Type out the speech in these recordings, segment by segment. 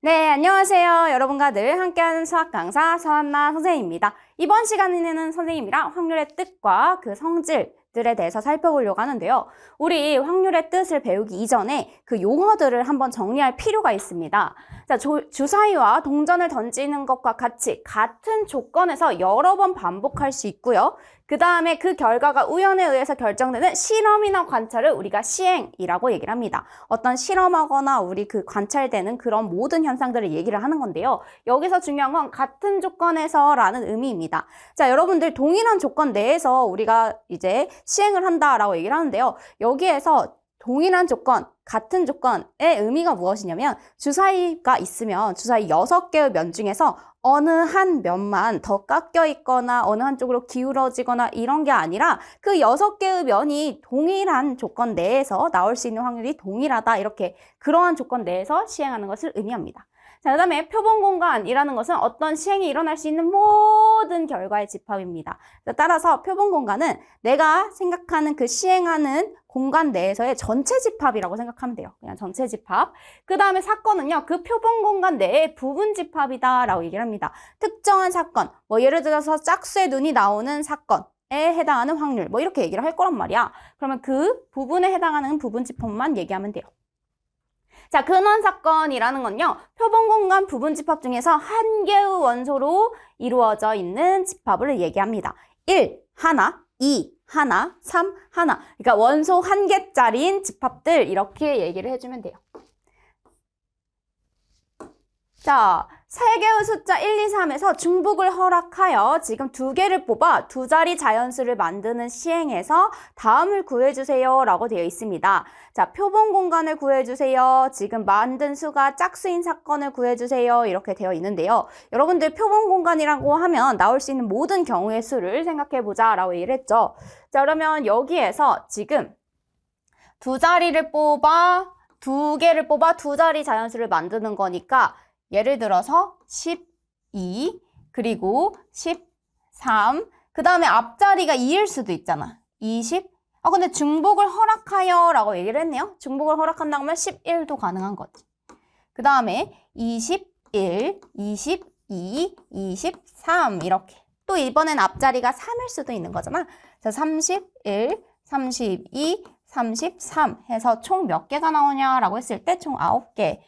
네, 안녕하세요. 여러분과 늘 함께하는 수학 강사 서한나 선생님입니다. 이번 시간에는 선생님이랑 확률의 뜻과 그 성질들에 대해서 살펴보려고 하는데요. 우리 확률의 뜻을 배우기 이전에 그 용어들을 한번 정리할 필요가 있습니다. 자, 주사위와 동전을 던지는 것과 같은 조건에서 여러 번 반복할 수 있고요. 그 다음에 그 결과가 우연에 의해서 결정되는 실험이나 관찰을 우리가 시행이라고 얘기를 합니다. 어떤 실험하거나 우리 그 관찰되는 그런 모든 현상들을 얘기를 하는 건데요. 여기서 중요한 건 같은 조건에서라는 의미입니다. 자, 여러분들 동일한 조건 내에서 우리가 이제 시행을 한다라고 얘기를 하는데요. 여기에서 동일한 조건, 같은 조건의 의미가 무엇이냐면 주사위가 있으면 주사위 6개의 면 중에서 어느 한 면만 더 깎여 있거나 어느 한쪽으로 기울어지거나 이런 게 아니라 그 6개의 면이 동일한 조건 내에서 나올 수 있는 확률이 동일하다. 이렇게 그러한 조건 내에서 시행하는 것을 의미합니다. 자, 그 다음에 표본 공간이라는 것은 어떤 시행이 일어날 수 있는 모든 결과의 집합입니다. 따라서 표본 공간은 내가 생각하는 그 시행하는 공간 내에서의 전체 집합이라고 생각하면 돼요. 그냥 전체 집합. 그 다음에 사건은요, 그 표본 공간 내의 부분 집합이다 라고 얘기를 합니다. 특정한 사건, 뭐 예를 들어서 짝수의 눈이 나오는 사건에 해당하는 확률, 뭐 이렇게 얘기를 할 거란 말이야. 그러면 그 부분에 해당하는 부분 집합만 얘기하면 돼요. 자, 근원 사건이라는 건요, 표본 공간 부분 집합 중에서 한 개의 원소로 이루어져 있는 집합을 얘기합니다. 1, 하나, 2, 하나, 3, 하나. 그러니까 원소 한 개짜리인 집합들 이렇게 얘기를 해주면 돼요. 자, 3개의 숫자 1, 2, 3에서 중복을 허락하여 지금 2개를 뽑아 2자리 자연수를 만드는 시행에서 다음을 구해주세요 라고 되어 있습니다. 자, 표본 공간을 구해주세요. 지금 만든 수가 짝수인 사건을 구해주세요. 이렇게 되어 있는데요. 여러분들 표본 공간이라고 하면 나올 수 있는 모든 경우의 수를 생각해보자 라고 얘기를 했죠. 자, 그러면 여기에서 지금 2자리를 뽑아 2개를 뽑아 2자리 자연수를 만드는 거니까 예를 들어서 12, 그리고 13, 그 다음에 앞자리가 2일 수도 있잖아. 20. 근데 중복을 허락하여 라고 얘기를 했네요. 중복을 허락한다고 하면 11도 가능한 거지. 그 다음에 21, 22, 23 이렇게. 또 이번엔 앞자리가 3일 수도 있는 거잖아. 자, 31, 32, 33 해서 총 몇 개가 나오냐라고 했을 때 총 9개.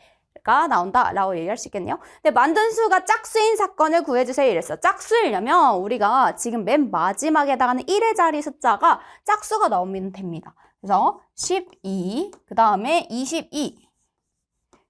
가 나온다라고 얘기할 수 있겠네요. 근데 만든 수가 짝수인 사건을 구해주세요 이랬어. 짝수이려면 우리가 지금 맨 마지막에 해당하는 1의 자리 숫자가 짝수가 나오면 됩니다. 그래서 12, 그 다음에 22,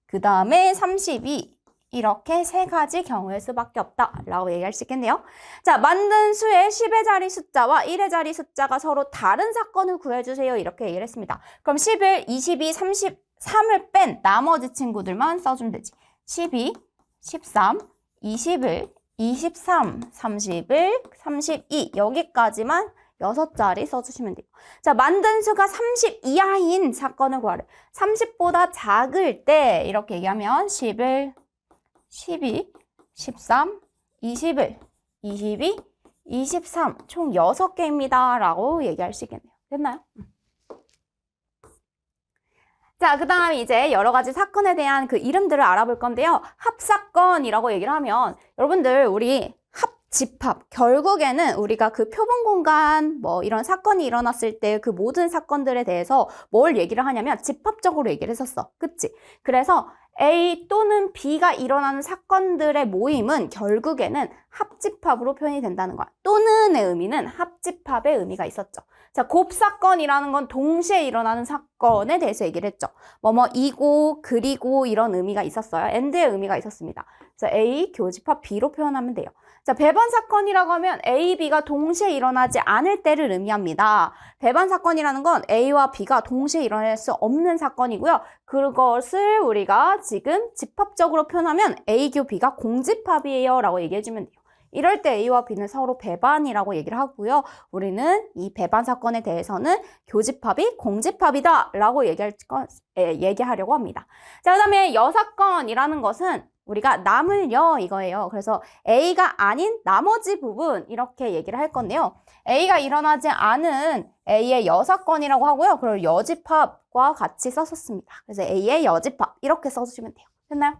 그 다음에 32 이렇게 3가지 경우의 수밖에 없다라고 얘기할 수 있겠네요. 자, 만든 수의 10의 자리 숫자와 1의 자리 숫자가 서로 다른 사건을 구해주세요 이렇게 얘기를 했습니다. 그럼 11, 22, 33을 뺀 나머지 친구들만 써주면 되지. 12, 13, 21, 23, 31, 32 여기까지만 6자리 써주시면 돼요. 자, 만든 수가 30 이하인 사건을 구하래. 30보다 작을 때 이렇게 얘기하면 11, 12, 13, 21, 22, 23 총 6개입니다 라고 얘기할 수 있겠네요. 됐나요? 자, 그 다음에 이제 여러 가지 사건에 대한 그 이름들을 알아볼 건데요. 합사건이라고 얘기를 하면 여러분들 우리 합집합 결국에는 우리가 그 표본 공간 뭐 이런 사건이 일어났을 때 그 모든 사건들에 대해서 뭘 얘기를 하냐면 집합적으로 얘기를 했었어. 그치? 그래서 A 또는 B가 일어나는 사건들의 모임은 결국에는 합집합으로 표현이 된다는 거야. 또는의 의미는 합집합의 의미가 있었죠. 자, 곱사건이라는 건 동시에 일어나는 사건에 대해서 얘기를 했죠. 뭐뭐이고 그리고 이런 의미가 있었어요. and의 의미가 있었습니다. 그래서 A 교집합 B로 표현하면 돼요. 자, 배반 사건이라고 하면 A, B가 동시에 일어나지 않을 때를 의미합니다. 배반 사건이라는 건 A와 B가 동시에 일어날 수 없는 사건이고요. 그것을 우리가 지금 집합적으로 표현하면 A 교 B가 공집합이에요 라고 얘기해주면 돼요. 이럴 때 A와 B는 서로 배반이라고 얘기를 하고요. 우리는 이 배반 사건에 대해서는 교집합이 공집합이다 라고 얘기하려고 합니다. 자, 그 다음에 여사건이라는 것은 우리가 남을요 이거예요. 그래서 A가 아닌 나머지 부분 이렇게 얘기를 할 건데요. A가 일어나지 않은 A의 여사건이라고 하고요. 그리고 여집합과 같이 썼었습니다. 그래서 A의 여집합 이렇게 써주시면 돼요. 됐나요?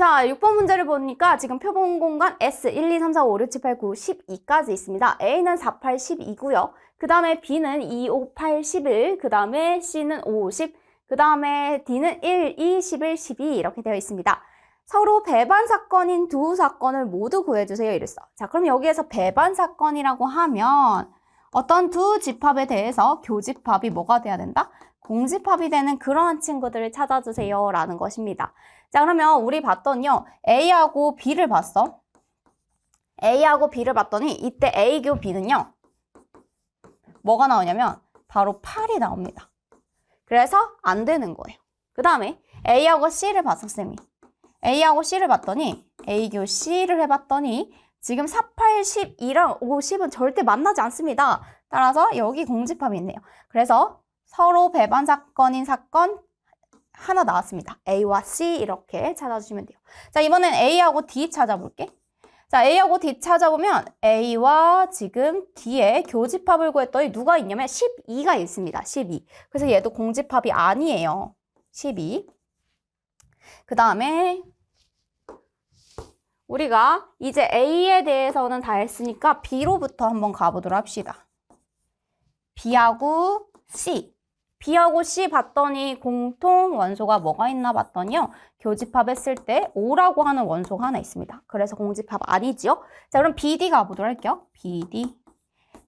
자, 6번 문제를 보니까 지금 표본 공간 S 1, 2, 3, 4, 5, 6, 7, 8, 9, 12까지 있습니다. A는 4, 8, 12고요. 그 다음에 B는 2, 5, 8, 11, 그 다음에 C는 5, 10, 그 다음에 D는 1, 2, 11, 12 이렇게 되어 있습니다. 서로 배반 사건인 두 사건을 모두 구해주세요 이랬어. 자, 그럼 여기에서 배반 사건이라고 하면 어떤 두 집합에 대해서 교집합이 뭐가 돼야 된다? 공집합이 되는 그러한 친구들을 찾아주세요 라는 것입니다. 자, 그러면 우리 봤더니요. A하고 B를 봤어. A하고 B를 봤더니 이때 A교 B는요. 뭐가 나오냐면 바로 8이 나옵니다. 그래서 안 되는 거예요. 그 다음에 A하고 C를 봤어, 쌤이. A하고 C를 봤더니 A교 C를 해봤더니 지금 4, 8, 12랑 5, 10은 절대 만나지 않습니다. 따라서 여기 공집합이 있네요. 그래서 서로 배반 사건인 사건 하나 나왔습니다. A와 C 이렇게 찾아주시면 돼요. 자, 이번엔 A하고 D 찾아볼게. 자, A하고 D 찾아보면 A와 지금 D의 교집합을 구했더니 누가 있냐면 12가 있습니다. 12. 그래서 얘도 공집합이 아니에요. 12. 그 다음에 우리가 이제 A에 대해서는 다 했으니까 B로부터 한번 가보도록 합시다. B하고 C. B하고 C 봤더니 공통 원소가 뭐가 있나 봤더니요. 교집합했을 때 O라고 하는 원소가 하나 있습니다. 그래서 공집합 아니지요? 자, 그럼 BD 가보도록 할게요. BD.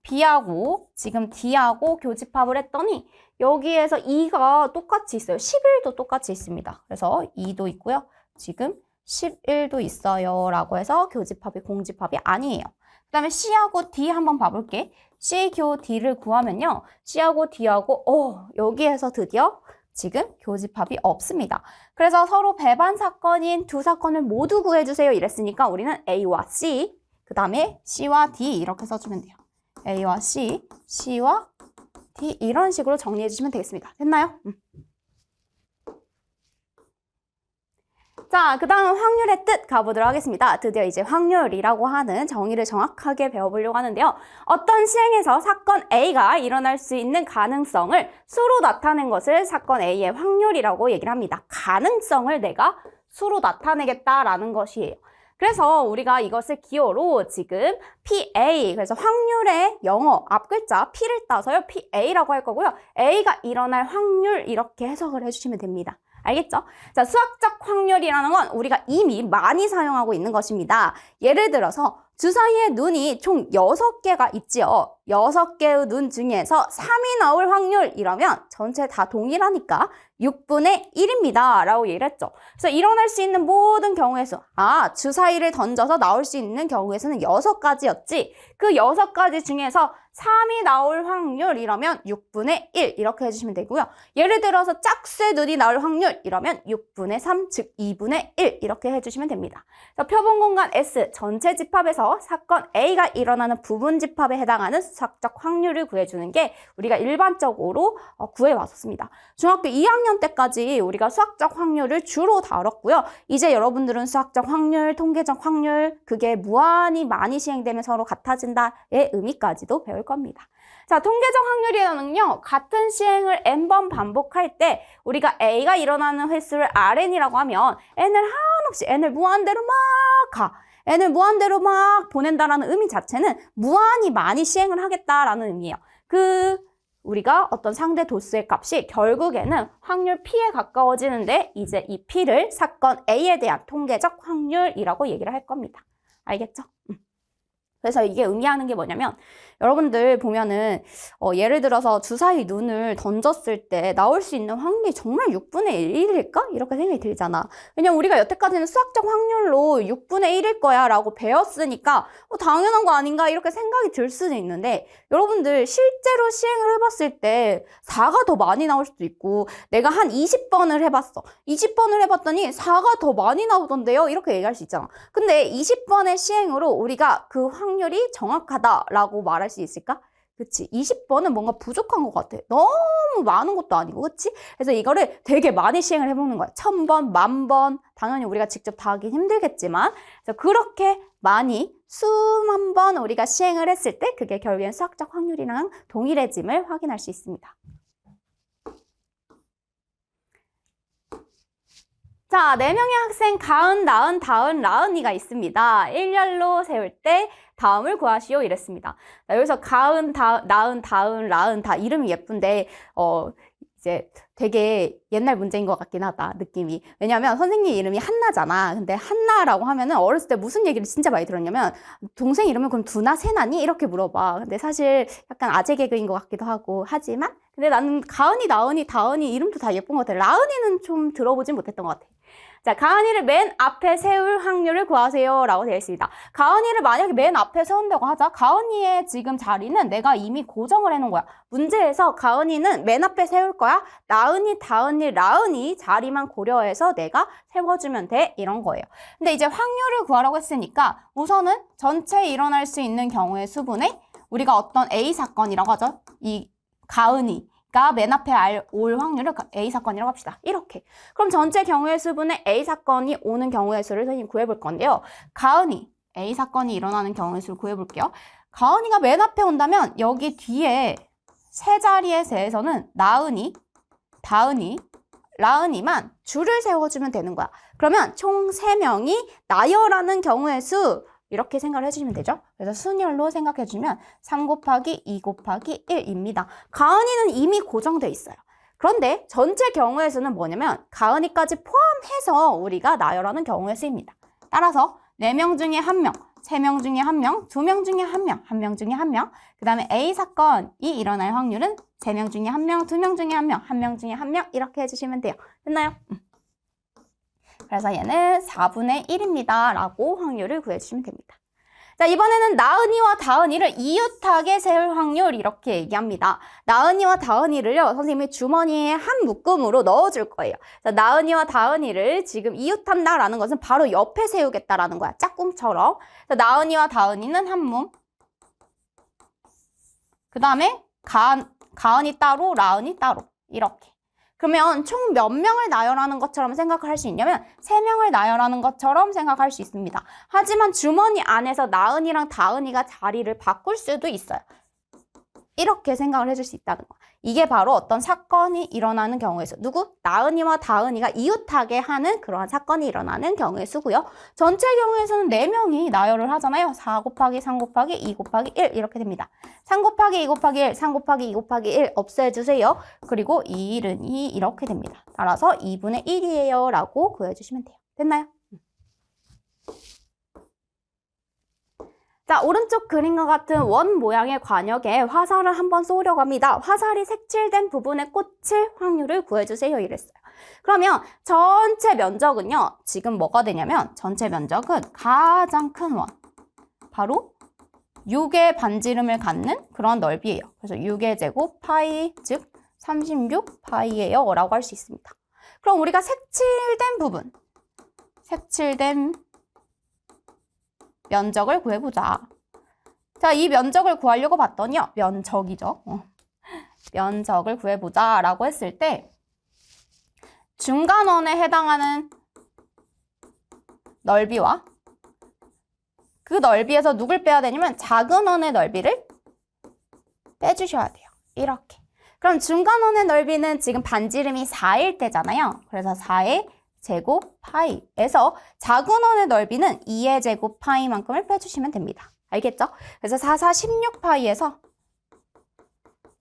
B하고 지금 D하고 교집합을 했더니 여기에서 2가 똑같이 있어요. 11도 똑같이 있습니다. 그래서 2도 있고요. 지금 11도 있어요. 라고 해서 교집합이 공집합이 아니에요. 그 다음에 C하고 D 한번 봐볼게. C 교 D를 구하면요. C하고 D하고 여기에서 드디어 지금 교집합이 없습니다. 그래서 서로 배반 사건인 두 사건을 모두 구해주세요. 이랬으니까 우리는 A와 C, 그 다음에 C와 D 이렇게 써주면 돼요. A와 C, C와 D 이런 식으로 정리해 주시면 되겠습니다. 됐나요? 자, 그 다음 확률의 뜻 가보도록 하겠습니다. 드디어 이제 확률이라고 하는 정의를 정확하게 배워보려고 하는데요. 어떤 시행에서 사건 A가 일어날 수 있는 가능성을 수로 나타낸 것을 사건 A의 확률이라고 얘기를 합니다. 가능성을 내가 수로 나타내겠다라는 것이에요. 그래서 우리가 이것을 기호로 지금 PA, 그래서 확률의 영어 앞글자 P를 따서요. PA라고 할 거고요. A가 일어날 확률 이렇게 해석을 해주시면 됩니다. 알겠죠? 자, 수학적 확률이라는 건 우리가 이미 많이 사용하고 있는 것입니다. 예를 들어서 주사위의 눈이 총 6개가 있지요. 6개의 눈 중에서 3이 나올 확률 이러면 전체 다 동일하니까 6분의 1입니다. 라고 얘기를 했죠. 그래서 일어날 수 있는 모든 경우의 수. 주사위를 던져서 나올 수 있는 경우의 수는 6가지였지. 그 6가지 중에서 3이 나올 확률 이러면 6분의 1 이렇게 해주시면 되고요. 예를 들어서 짝수의 눈이 나올 확률 이러면 6분의 3, 즉 2분의 1 이렇게 해주시면 됩니다. 표본 공간 S 전체 집합에서 사건 A가 일어나는 부분 집합에 해당하는 수학적 확률을 구해주는 게 우리가 일반적으로 구해왔었습니다. 중학교 2학년 때까지 우리가 수학적 확률을 주로 다뤘고요. 이제 여러분들은 수학적 확률, 통계적 확률, 그게 무한히 많이 시행되면 서로 같아진다의 의미까지도 배울 겁니다. 자, 통계적 확률이라는요, 같은 시행을 n번 반복할 때 우리가 A가 일어나는 횟수를 Rn이라고 하면 n을 한없이 n을 무한대로 막 가. n을 무한대로 막 보낸다라는 의미 자체는 무한히 많이 시행을 하겠다라는 의미예요. 우리가 어떤 상대 도수의 값이 결국에는 확률 P에 가까워지는데 이제 이 P를 사건 A에 대한 통계적 확률이라고 얘기를 할 겁니다. 알겠죠? 그래서 이게 의미하는 게 뭐냐면 여러분들 보면은 예를 들어서 주사위 눈을 던졌을 때 나올 수 있는 확률이 정말 6분의 1일까? 이렇게 생각이 들잖아. 왜냐면 우리가 여태까지는 수학적 확률로 6분의 1일 거야 라고 배웠으니까 당연한 거 아닌가 이렇게 생각이 들 수는 있는데 여러분들 실제로 시행을 해봤을 때 4가 더 많이 나올 수도 있고 내가 한 20번을 해봤어. 20번을 해봤더니 4가 더 많이 나오던데요? 이렇게 얘기할 수 있잖아. 근데 20번의 시행으로 우리가 그 확률이 정확하다라고 말할 수 있을까? 그치? 20번은 뭔가 부족한 것 같아. 너무 많은 것도 아니고, 그치? 그래서 이거를 되게 많이 시행을 해보는 거야. 1000번, 10,000번. 당연히 우리가 직접 다 하긴 힘들겠지만, 그래서 그렇게 많이 수만 번 우리가 시행을 했을 때 그게 결국엔 수학적 확률이랑 동일해짐을 확인할 수 있습니다. 자, 4명의 학생 가은, 나은, 다은, 라은이가 있습니다. 일렬로 세울 때 다음을 구하시오 이랬습니다. 자, 여기서 가은, 나은, 다은, 라은 다 이름이 예쁜데 이제 되게 옛날 문제인 것 같긴 하다, 느낌이. 왜냐면 선생님 이름이 한나잖아. 근데 한나라고 하면은 어렸을 때 무슨 얘기를 진짜 많이 들었냐면 동생 이름은 그럼 두나, 세나니? 이렇게 물어봐. 근데 사실 약간 아재 개그인 것 같기도 하고 하지만 근데 나는 가은이, 나은이, 다은이 이름도 다 예쁜 것 같아. 라은이는 좀 들어보진 못했던 것 같아. 자, 가은이를 맨 앞에 세울 확률을 구하세요 라고 되어 있습니다. 가은이를 만약에 맨 앞에 세운다고 하자. 가은이의 지금 자리는 내가 이미 고정을 해놓은 거야. 문제에서 가은이는 맨 앞에 세울 거야. 나은이, 다은이, 라은이 자리만 고려해서 내가 세워주면 돼. 이런 거예요. 근데 이제 확률을 구하라고 했으니까 우선은 전체 일어날 수 있는 경우의 수분에 우리가 어떤 A 사건이라고 하죠. 이 가은이. 맨 앞에 올 확률을 A 사건이라고 합시다. 이렇게. 그럼 전체 경우의 수분에 A 사건이 오는 경우의 수를 선생님 구해볼 건데요. 가은이, A 사건이 일어나는 경우의 수를 구해볼게요. 가은이가 맨 앞에 온다면 여기 뒤에 세 자리의 세에서는 나은이, 다은이, 라은이만 줄을 세워주면 되는 거야. 그러면 총 3명이 나열하는 경우의 수 이렇게 생각을 해주시면 되죠. 그래서 순열로 생각해주면 3 곱하기 2 곱하기 1입니다. 가은이는 이미 고정돼 있어요. 그런데 전체 경우의 수는 뭐냐면 가은이까지 포함해서 우리가 나열하는 경우의 수입니다. 따라서 4명 중에 1명, 3명 중에 1명, 2명 중에 1명, 1명 중에 1명, 그 다음에 A 사건이 일어날 확률은 3명 중에 1명, 2명 중에 1명, 1명 중에 1명 이렇게 해주시면 돼요. 됐나요? 그래서 얘는 4분의 1입니다. 라고 확률을 구해주시면 됩니다. 자, 이번에는 나은이와 다은이를 이웃하게 세울 확률 이렇게 얘기합니다. 나은이와 다은이를요, 선생님이 주머니에 한 묶음으로 넣어줄 거예요. 자, 나은이와 다은이를 지금 이웃한다라는 것은 바로 옆에 세우겠다라는 거야. 짝꿍처럼. 자, 나은이와 다은이는 한 몸. 그 다음에 가은이 따로, 라은이 따로. 이렇게. 그러면 총 몇 명을 나열하는 것처럼 생각을 할 수 있냐면 3명을 나열하는 것처럼 생각할 수 있습니다. 하지만 주머니 안에서 나은이랑 다은이가 자리를 바꿀 수도 있어요. 이렇게 생각을 해줄 수 있다는 거. 이게 바로 어떤 사건이 일어나는 경우의 수. 누구? 나은이와 다은이가 이웃하게 하는 그러한 사건이 일어나는 경우의 수고요. 전체 경우에서는 4명이 나열을 하잖아요. 4 곱하기 3 곱하기 2 곱하기 1 이렇게 됩니다. 3 곱하기 2 곱하기 1, 3 곱하기 2 곱하기 1 없애주세요. 그리고 2은 2 이렇게 됩니다. 따라서 2분의 1이에요 라고 구해주시면 돼요. 됐나요? 자, 오른쪽 그림과 같은 원 모양의 관역에 화살을 한번 쏘려고 합니다. 화살이 색칠된 부분에 꽂힐 확률을 구해주세요. 이랬어요. 그러면 전체 면적은요. 지금 뭐가 되냐면 전체 면적은 가장 큰 원. 바로 6의 반지름을 갖는 그런 넓이에요. 그래서 6의 제곱 파이, 즉 36 파이예요. 라고 할 수 있습니다. 그럼 우리가 색칠된 부분, 색칠된 면적을 구해보자. 자, 이 면적을 구하려고 봤더니요. 면적이죠. 면적을 구해보자 라고 했을 때 중간원에 해당하는 넓이와 그 넓이에서 누굴 빼야 되냐면 작은 원의 넓이를 빼주셔야 돼요. 이렇게. 그럼 중간원의 넓이는 지금 반지름이 4일 때잖아요. 그래서 4의 제곱 파이에서 작은 원의 넓이는 2의 제곱 파이만큼을 빼주시면 됩니다. 알겠죠? 그래서 4, 4, 16파이에서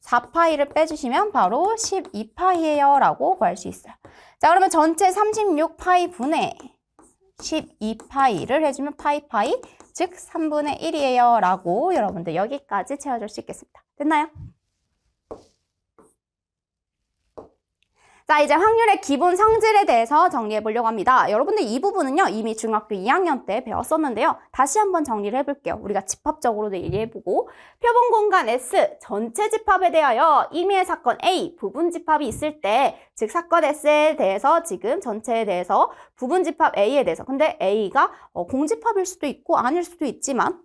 4파이를 빼주시면 바로 12파이예요 라고 구할 수 있어요. 자, 그러면 전체 36파이 분의 12파이를 해주면 파이, 즉 3분의 1이에요 라고 여러분들 여기까지 채워줄 수 있겠습니다. 됐나요? 자, 이제 확률의 기본 성질에 대해서 정리해 보려고 합니다. 여러분들 이 부분은요, 이미 중학교 2학년 때 배웠었는데요. 다시 한번 정리를 해볼게요. 우리가 집합적으로도 얘기해보고 표본 공간 S 전체 집합에 대하여 임의의 사건 A 부분 집합이 있을 때, 즉 사건 S에 대해서 지금 전체에 대해서 부분 집합 A에 대해서, 근데 A가 공집합일 수도 있고 아닐 수도 있지만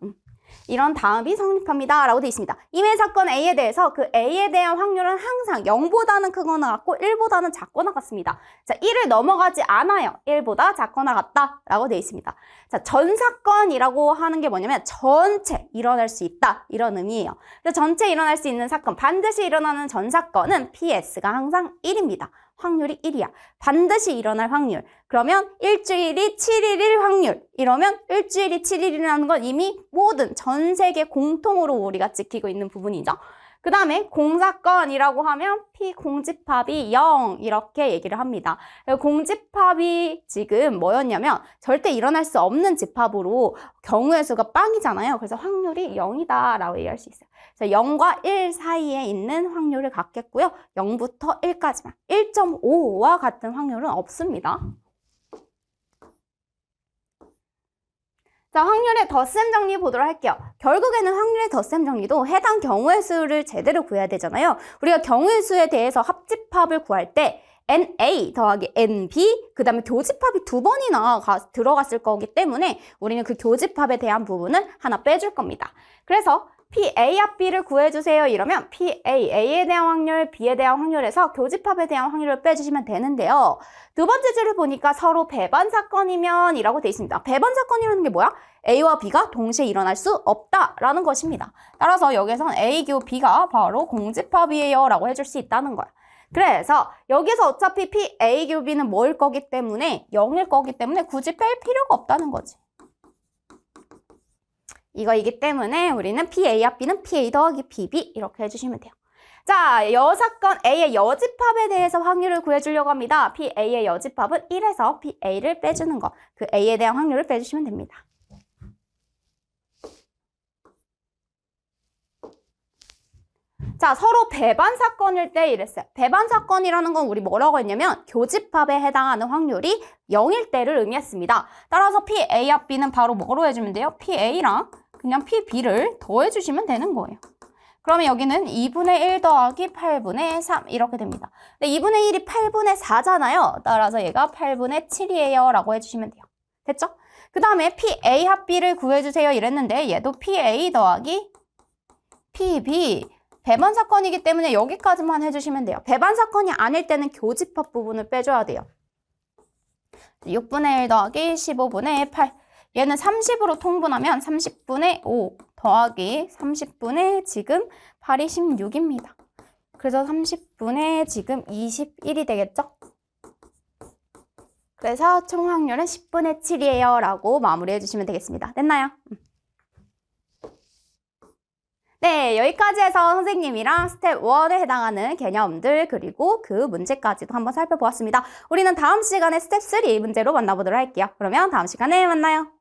이런 다음이 성립합니다 라고 되어 있습니다. 임의 사건 A에 대해서 그 A에 대한 확률은 항상 0보다는 크거나 같고 1보다는 작거나 같습니다. 자, 1을 넘어가지 않아요. 1보다 작거나 같다 라고 되어 있습니다. 자, 전 사건이라고 하는 게 뭐냐면 전체 일어날 수 있다 이런 의미예요. 그래서 전체 일어날 수 있는 사건, 반드시 일어나는 전 사건은 PS가 항상 1입니다. 확률이 1이야. 반드시 일어날 확률. 그러면 일주일이 7일일 확률. 이러면 일주일이 7일이라는 건 이미 모든 전 세계 공통으로 우리가 지키고 있는 부분이죠. 그 다음에 공사건이라고 하면 피공집합이 0 이렇게 얘기를 합니다. 공집합이 지금 뭐였냐면 절대 일어날 수 없는 집합으로 경우의 수가 빵이잖아요. 그래서 확률이 0이다 라고 얘기할 수 있어요. 그래서 0과 1 사이에 있는 확률을 갖겠고요. 0부터 1까지만 1.5와 같은 확률은 없습니다. 자, 확률의 덧셈 정리 보도록 할게요. 결국에는 확률의 덧셈 정리도 해당 경우의 수를 제대로 구해야 되잖아요. 우리가 경우의 수에 대해서 합집합을 구할 때 NA 더하기 NB, 그 다음에 교집합이 2번이나 들어갔을 거기 때문에 우리는 그 교집합에 대한 부분은 하나 빼줄 겁니다. 그래서 PA 합 B를 구해주세요 이러면 PA에 대한 확률, B에 대한 확률에서 교집합에 대한 확률을 빼주시면 되는데요. 두 번째 줄을 보니까 서로 배반 사건이면 이라고 되어 있습니다. 배반 사건이라는 게 뭐야? A와 B가 동시에 일어날 수 없다라는 것입니다. 따라서 여기서는 A 교 B가 바로 공집합이에요 라고 해줄 수 있다는 거야. 그래서 여기서 어차피 PA 교 B는 뭐일 거기 때문에 0일 거기 때문에 굳이 뺄 필요가 없다는 거지. 이거이기 때문에 우리는 PA 합 B는 PA 더하기 PB 이렇게 해주시면 돼요. 자, 여사건 A의 여집합에 대해서 확률을 구해주려고 합니다. PA의 여집합은 1에서 PA를 빼주는 거. 그 A에 대한 확률을 빼주시면 됩니다. 자, 서로 배반 사건일 때 이랬어요. 배반 사건이라는 건 우리 뭐라고 했냐면 교집합에 해당하는 확률이 0일 때를 의미했습니다. 따라서 PA 합 B는 바로 뭐로 해주면 돼요? PA랑 그냥 PB를 더해주시면 되는 거예요. 그러면 여기는 2분의 1 더하기 8분의 3 이렇게 됩니다. 근데 2분의 1이 8분의 4잖아요. 따라서 얘가 8분의 7이에요 라고 해주시면 돼요. 됐죠? 그 다음에 PA 합 B를 구해주세요 이랬는데 얘도 PA 더하기 PB 배반 사건이기 때문에 여기까지만 해주시면 돼요. 배반 사건이 아닐 때는 교집합 부분을 빼줘야 돼요. 6분의 1 더하기 15분의 8 얘는 30으로 통분하면 30분의 5 더하기 30분의 지금 8이 16입니다. 그래서 30분의 지금 21이 되겠죠? 그래서 총 확률은 10분의 7이에요 라고 마무리해 주시면 되겠습니다. 됐나요? 네, 여기까지 해서 선생님이랑 스텝 1에 해당하는 개념들 그리고 그 문제까지도 한번 살펴보았습니다. 우리는 다음 시간에 스텝 3 문제로 만나보도록 할게요. 그러면 다음 시간에 만나요.